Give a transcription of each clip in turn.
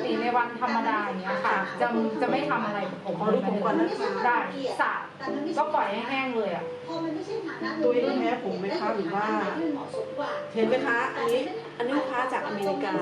ติในวันธรรมดาอย่างเงี้ยค่ะจะไม่ทำอะไรกับผม ดูผมก่อนนะคะ ได้สระก็ปล่อยให้แห้งเลยอ่ะ ตัวนี้แพ้ผมไหมคะหรือว่าเห็นไหมคะอันนี้ลูกค้าจากอเมริกา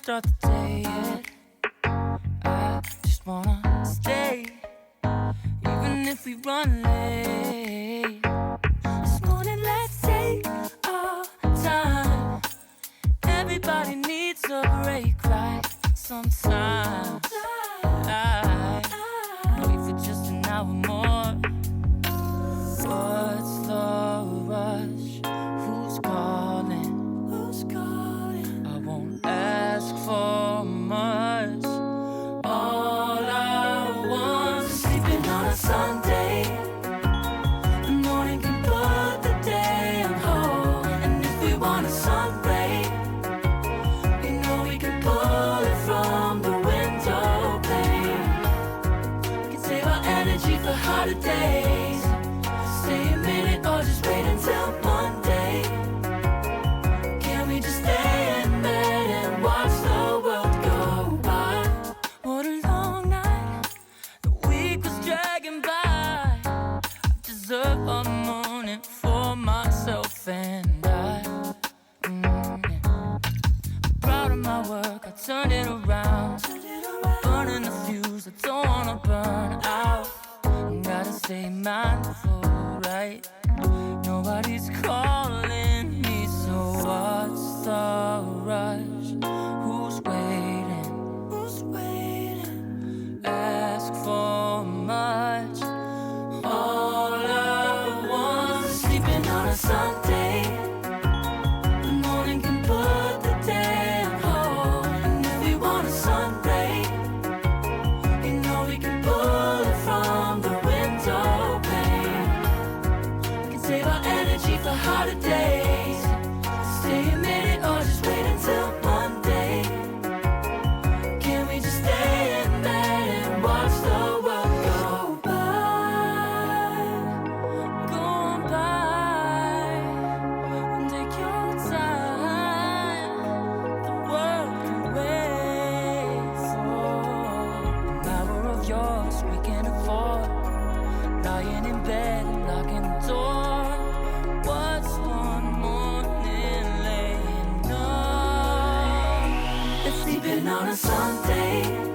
Start the day yet. I just wanna stay, even if we run late. This morning, let's take our time. Everybody needs a break, right? Sometimes I wait for just an hour more. What's the rush? Who's calling? Who's calling? I won't ask for much. All I want is sleeping on a Sunday. The morning can put the day on hold. And if we want a sun ray, we know we can pull it from the window pane. We can save our energy for harder days. Stay a minute or just wait until Monday. Can we just stay in bed and watch the world go by? What a long night, the week was dragging by. I deserve a morning for myself and I. I'm proud of my work, I turned it around. Burning the fuse, I don't wanna burn out. Gotta stay mindful, right? Nobody's calling me, so what's the rush? Who's waiting? Who's waiting? Ask for much. All I want is sleeping on a Sunday. The morning can put the day on hold. And if we want a sun ray, you know we can pull it from the window pane. We can save our energy for harder days. Stay a minute or just wait until stay.